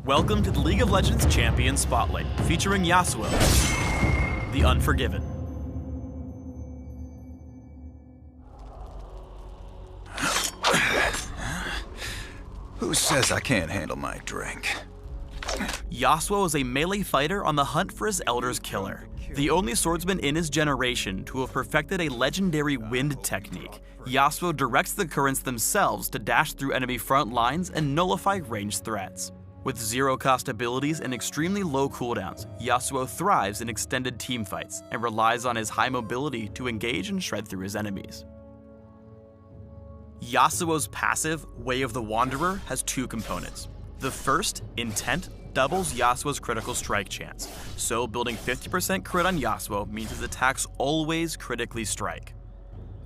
Welcome to the League of Legends Champion Spotlight, featuring Yasuo, the Unforgiven. Who says I can't handle my drink? Yasuo is a melee fighter on the hunt for his Elder's killer, the only swordsman in his generation to have perfected a legendary wind technique. Yasuo directs the currents themselves to dash through enemy front lines and nullify ranged threats. With zero-cost abilities and extremely low cooldowns, Yasuo thrives in extended teamfights and relies on his high mobility to engage and shred through his enemies. Yasuo's passive, Way of the Wanderer, has two components. The first, Intent, doubles Yasuo's critical strike chance, so building 50% crit on Yasuo means his attacks always critically strike.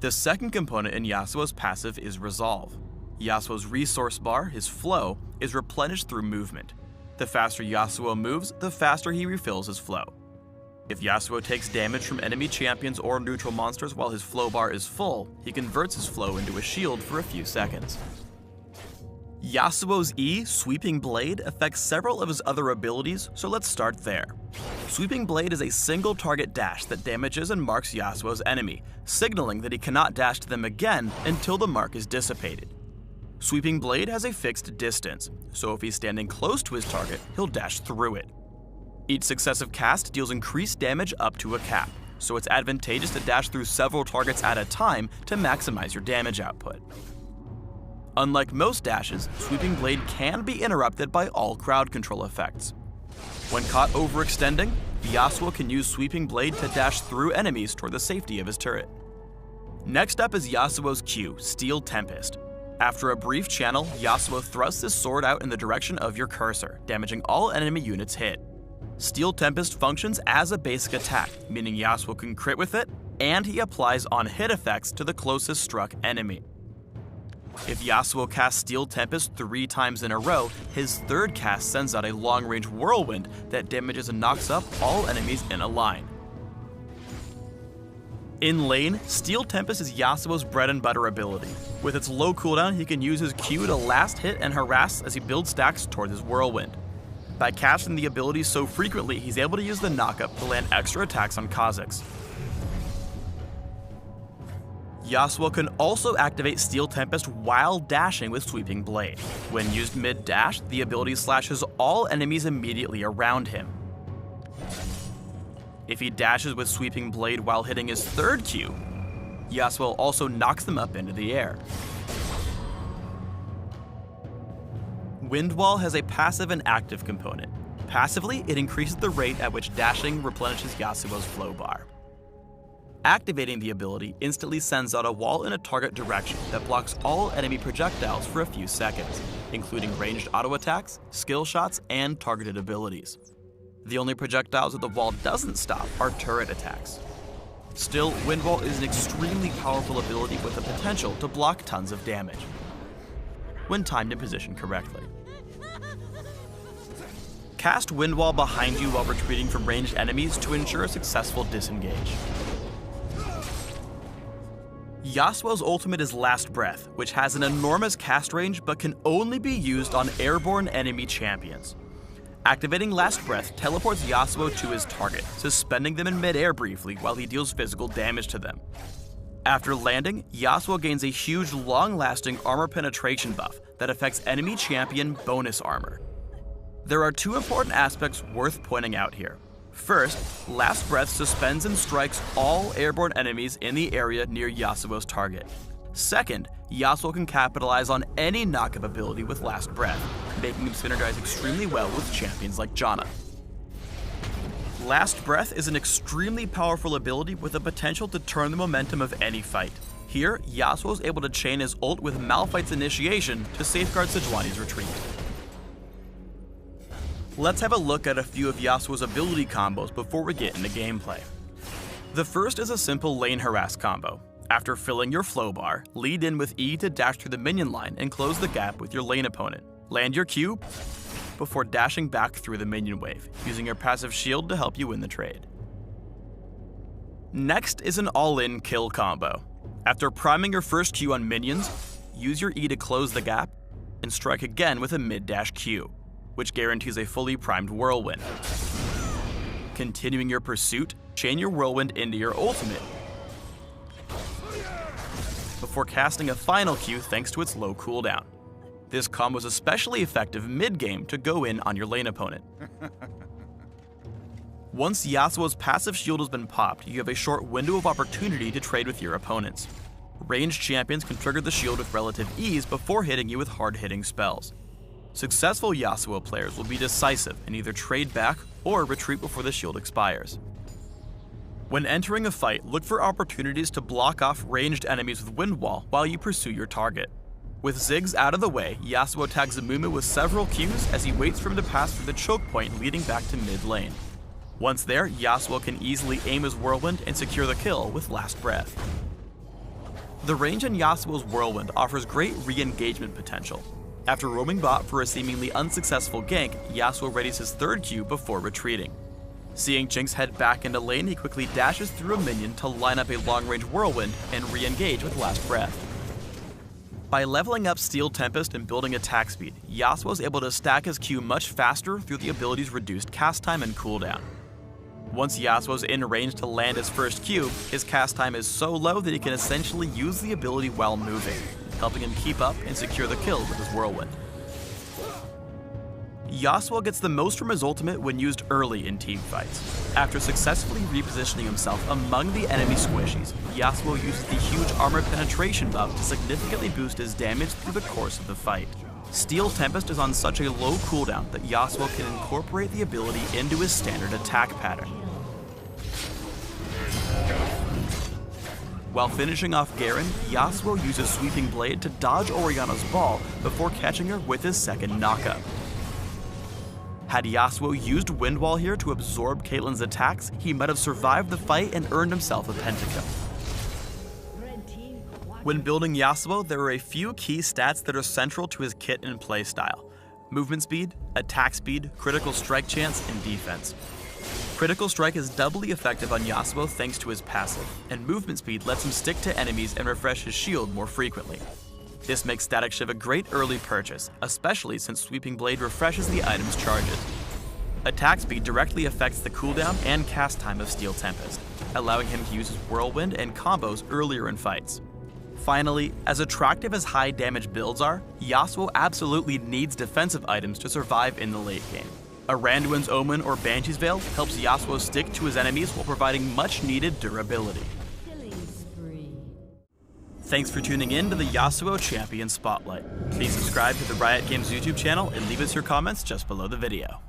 The second component in Yasuo's passive is Resolve. Yasuo's resource bar, his flow, is replenished through movement. The faster Yasuo moves, the faster he refills his flow. If Yasuo takes damage from enemy champions or neutral monsters while his flow bar is full, he converts his flow into a shield for a few seconds. Yasuo's E, Sweeping Blade, affects several of his other abilities, so let's start there. Sweeping Blade is a single target dash that damages and marks Yasuo's enemy, signaling that he cannot dash to them again until the mark is dissipated. Sweeping Blade has a fixed distance, so if he's standing close to his target, he'll dash through it. Each successive cast deals increased damage up to a cap, so it's advantageous to dash through several targets at a time to maximize your damage output. Unlike most dashes, Sweeping Blade can be interrupted by all crowd control effects. When caught overextending, Yasuo can use Sweeping Blade to dash through enemies toward the safety of his turret. Next up is Yasuo's Q, Steel Tempest. After a brief channel, Yasuo thrusts his sword out in the direction of your cursor, damaging all enemy units hit. Steel Tempest functions as a basic attack, meaning Yasuo can crit with it, and he applies on-hit effects to the closest struck enemy. If Yasuo casts Steel Tempest 3 times in a row, his third cast sends out a long-range whirlwind that damages and knocks up all enemies in a line. In lane, Steel Tempest is Yasuo's bread and butter ability. With its low cooldown, he can use his Q to last hit and harass as he builds stacks towards his whirlwind. By casting the ability so frequently, he's able to use the knockup to land extra attacks on Kha'Zix. Yasuo can also activate Steel Tempest while dashing with Sweeping Blade. When used mid-dash, the ability slashes all enemies immediately around him. If he dashes with Sweeping Blade while hitting his third Q, Yasuo also knocks them up into the air. Wind Wall has a passive and active component. Passively, it increases the rate at which dashing replenishes Yasuo's flow bar. Activating the ability instantly sends out a wall in a target direction that blocks all enemy projectiles for a few seconds, including ranged auto attacks, skill shots, and targeted abilities. The only projectiles that the wall doesn't stop are turret attacks. Still, Wind Wall is an extremely powerful ability with the potential to block tons of damage, when timed and positioned correctly. Cast Wind Wall behind you while retreating from ranged enemies to ensure a successful disengage. Yasuo's ultimate is Last Breath, which has an enormous cast range but can only be used on airborne enemy champions. Activating Last Breath teleports Yasuo to his target, suspending them in mid-air briefly while he deals physical damage to them. After landing, Yasuo gains a huge long-lasting armor penetration buff that affects enemy champion bonus armor. There are two important aspects worth pointing out here. First, Last Breath suspends and strikes all airborne enemies in the area near Yasuo's target. Second, Yasuo can capitalize on any knockup ability with Last Breath, making him synergize extremely well with champions like Janna. Last Breath is an extremely powerful ability with the potential to turn the momentum of any fight. Here, Yasuo is able to chain his ult with Malphite's initiation to safeguard Sejuani's retreat. Let's have a look at a few of Yasuo's ability combos before we get into gameplay. The first is a simple lane harass combo. After filling your flow bar, lead in with E to dash through the minion line and close the gap with your lane opponent. Land your Q before dashing back through the minion wave, using your passive shield to help you win the trade. Next is an all-in kill combo. After priming your first Q on minions, use your E to close the gap and strike again with a mid-dash Q. which guarantees a fully primed whirlwind. Continuing your pursuit, chain your whirlwind into your ultimate, before casting a final Q thanks to its low cooldown. This combo is especially effective mid-game to go in on your lane opponent. Once Yasuo's passive shield has been popped, you have a short window of opportunity to trade with your opponents. Ranged champions can trigger the shield with relative ease before hitting you with hard-hitting spells. Successful Yasuo players will be decisive and either trade back or retreat before the shield expires. When entering a fight, look for opportunities to block off ranged enemies with Wind Wall while you pursue your target. With Ziggs out of the way, Yasuo tags Amumu with several Qs as he waits for him to pass through the choke point leading back to mid lane. Once there, Yasuo can easily aim his Whirlwind and secure the kill with Last Breath. The range in Yasuo's Whirlwind offers great re-engagement potential. After roaming bot for a seemingly unsuccessful gank, Yasuo readies his third Q before retreating. Seeing Jinx head back into lane, he quickly dashes through a minion to line up a long-range Whirlwind and re-engage with Last Breath. By leveling up Steel Tempest and building attack speed, Yasuo is able to stack his Q much faster through the ability's reduced cast time and cooldown. Once Yasuo's in range to land his first Q, his cast time is so low that he can essentially use the ability while moving, helping him keep up and secure the kill with his Whirlwind. Yasuo gets the most from his ultimate when used early in teamfights. After successfully repositioning himself among the enemy squishies, Yasuo uses the huge armor penetration buff to significantly boost his damage through the course of the fight. Steel Tempest is on such a low cooldown that Yasuo can incorporate the ability into his standard attack pattern. While finishing off Garen, Yasuo uses Sweeping Blade to dodge Orianna's ball before catching her with his second knockup. Had Yasuo used Wind Wall here to absorb Caitlyn's attacks, he might have survived the fight and earned himself a pentakill. When building Yasuo, there are a few key stats that are central to his kit and playstyle: movement speed, attack speed, critical strike chance, and defense. Critical strike is doubly effective on Yasuo thanks to his passive, and movement speed lets him stick to enemies and refresh his shield more frequently. This makes Static Shiv a great early purchase, especially since Sweeping Blade refreshes the item's charges. Attack speed directly affects the cooldown and cast time of Steel Tempest, allowing him to use his Whirlwind and combos earlier in fights. Finally, as attractive as high damage builds are, Yasuo absolutely needs defensive items to survive in the late game. A Randuin's Omen or Banshee's Veil helps Yasuo stick to his enemies while providing much needed durability. Thanks for tuning in to the Yasuo Champion Spotlight. Please subscribe to the Riot Games YouTube channel and leave us your comments just below the video.